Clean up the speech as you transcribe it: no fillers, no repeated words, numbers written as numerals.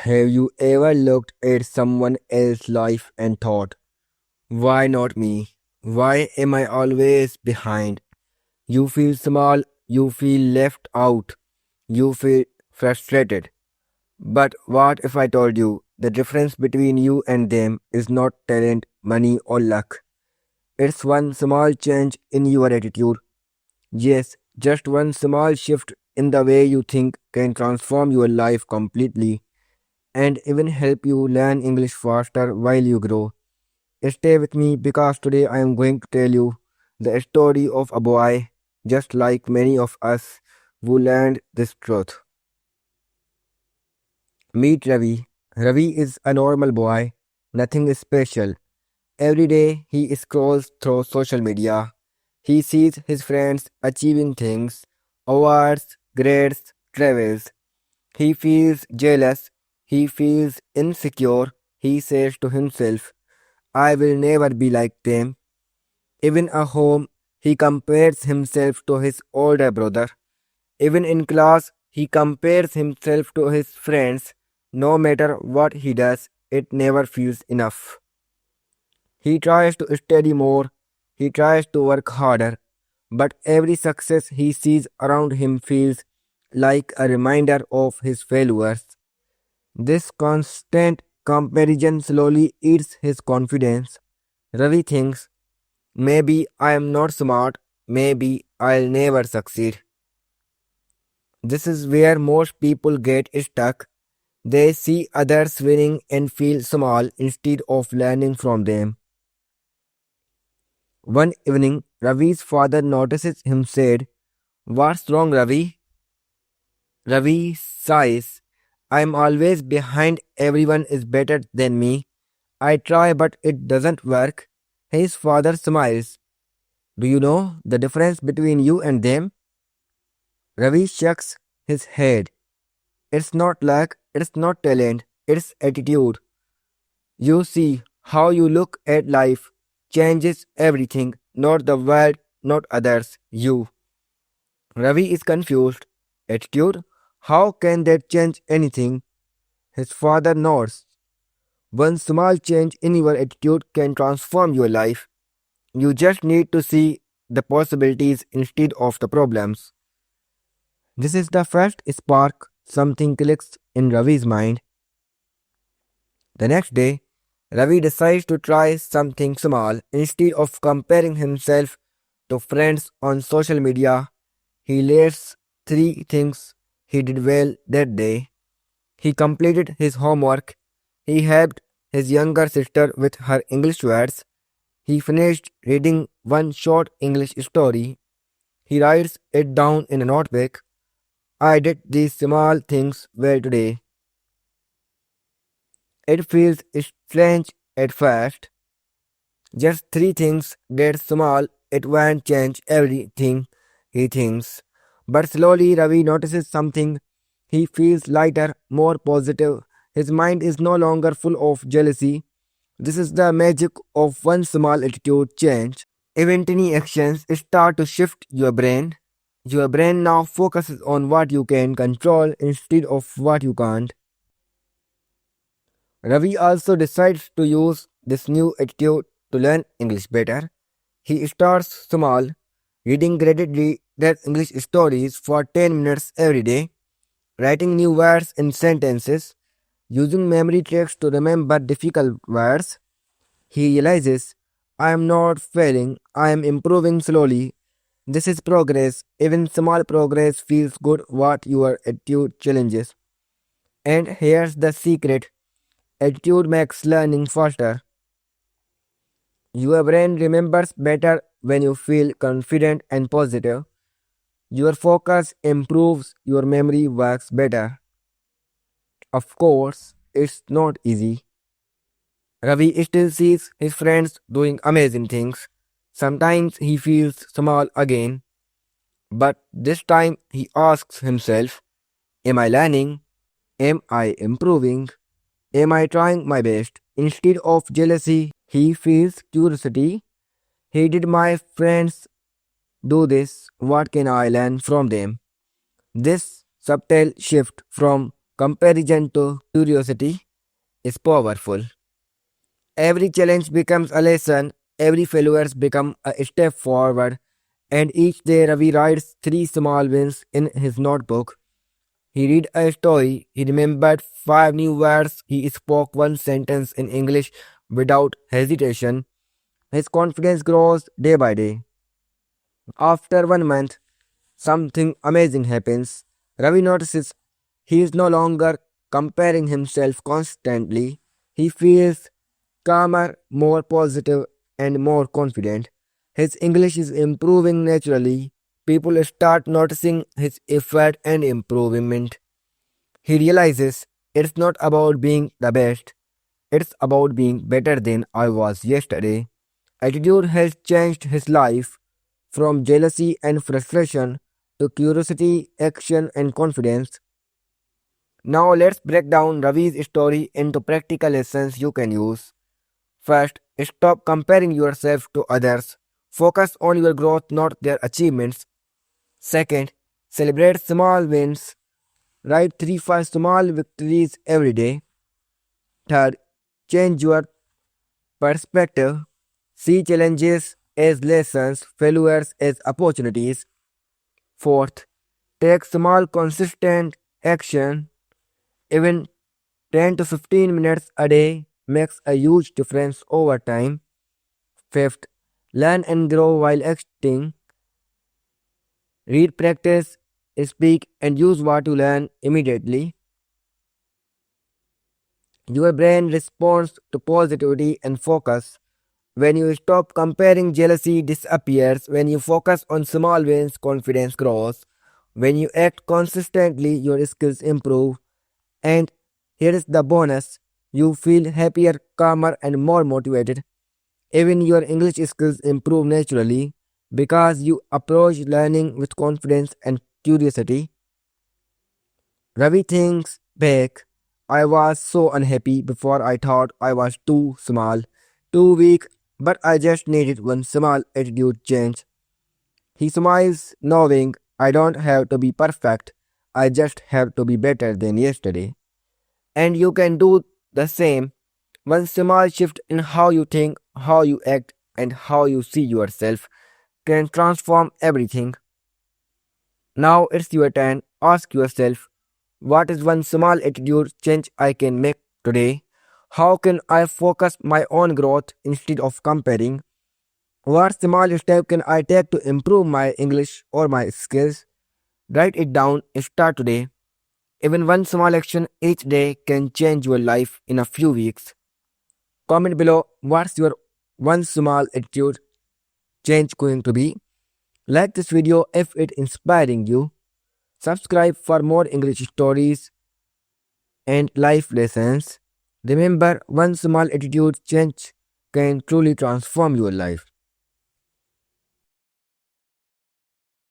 Have you ever looked at someone else's life and thought, why not me? Why am I always behind? You feel small, you feel left out, you feel frustrated. But what if I told you the difference between you and them is not talent, money, or luck? It's one small change in your attitude. Yes, just one small shift in the way you think can transform your life completely and even help you learn English faster while you grow. Stay with me because today I am going to tell you the story of a boy just like many of us who learned this truth. Meet Ravi. Ravi is a normal boy, nothing special. Every day he scrolls through social media. He sees his friends achieving things, awards, grades, travels. He feels jealous. He feels insecure. He says to himself, I will never be like them. Even at home, he compares himself to his older brother. Even in class, he compares himself to his friends. No matter what he does, it never feels enough. He tries to study more, he tries to work harder, but every success he sees around him feels like a reminder of his failures. This constant comparison slowly eats his confidence. Ravi thinks, maybe I am not smart, maybe I'll never succeed. This is where most people get stuck. They see others winning and feel small instead of learning from them. One evening, Ravi's father notices him said, what's wrong, Ravi? Ravi sighs. I'm always behind, everyone is better than me. I try but it doesn't work. His father smiles. Do you know the difference between you and them? Ravi shakes his head. It's not luck, it's not talent, it's attitude. You see, how you look at life changes everything, not the world, not others, you. Ravi is confused. Attitude? How can that change anything? His father nods. One small change in your attitude can transform your life. You just need to see the possibilities instead of the problems. This is the first spark. Something clicks in Ravi's mind. The next day, Ravi decides to try something small. Instead of comparing himself to friends on social media, he lists three things he did well that day. He completed his homework. He helped his younger sister with her English words. He finished reading one short English story. He writes it down in a notebook. I did these small things well today. It feels strange at first. Just three things that small, it won't change everything, he thinks. But slowly Ravi notices something. He feels lighter, more positive. His mind is no longer full of jealousy. This is the magic of one small attitude change. Even tiny actions start to shift your brain. Your brain now focuses on what you can control instead of what you can't. Ravi also decides to use this new attitude to learn English better. He starts small, reading gradedly read English stories for 10 minutes every day, writing new words in sentences, using memory tricks to remember difficult words. He realizes, I am not failing, I am improving slowly. This is progress. Even small progress feels good what your attitude challenges. And here's the secret. Attitude makes learning faster. Your brain remembers better when you feel confident and positive. Your focus improves, your memory works better. Of course, it's not easy. Ravi still sees his friends doing amazing things. Sometimes he feels small again, but this time he asks himself, am I learning? Am I improving? Am I trying my best? Instead of jealousy, he feels curiosity. He did my friends do this? What can I learn from them? This subtle shift from Comparison to curiosity is powerful. Every challenge becomes a lesson, every failure becomes a step forward, and each day Ravi writes three small wins in his notebook. He read a story, he remembered five new words, he spoke one sentence in English without hesitation. His confidence grows day by day. After 1 month, something amazing happens. Ravi notices he is no longer comparing himself constantly. He feels calmer, more positive, and more confident. His English is improving naturally. People start noticing his effort and improvement. He realizes it's not about being the best, it's about being better than I was yesterday. Attitude has changed his life from jealousy and frustration to curiosity, action, and confidence. Now let's break down Ravi's story into practical lessons you can use. First, stop comparing yourself to others. Focus on your growth, not their achievements. Second, celebrate small wins. Write 3 5 small victories every day. Third, change your perspective. See challenges as lessons, failures as opportunities. Fourth, take small, consistent action. Even 10 to 15 minutes a day makes a huge difference over time. Fifth, learn and grow while acting. Read, practice, speak, and use what you learn immediately. Your brain responds to positivity and focus. When you stop comparing, jealousy disappears. When you focus on small wins, confidence grows. When you act consistently, your skills improve. And here is the bonus, you feel happier, calmer, and more motivated. Even your English skills improve naturally because you approach learning with confidence and curiosity. Ravi thinks back. I was so unhappy before. I thought I was too small, too weak, but I just needed one small attitude change. He smiles, knowing I don't have to be perfect, I just have to be better than yesterday. And you can do the same. One small shift in how you think, how you act, and how you see yourself can transform everything. Now it's your turn. Ask yourself, what is one small attitude change I can make today? How can I focus my own growth instead of comparing? What small step can I take to improve my English or my skills? Write it down and start today. Even one small action each day can change your life in a few weeks. Comment below what's your one small attitude change going to be. Like this video if it inspiring you. Subscribe for more English stories and life lessons. Remember, one small attitude change can truly transform your life.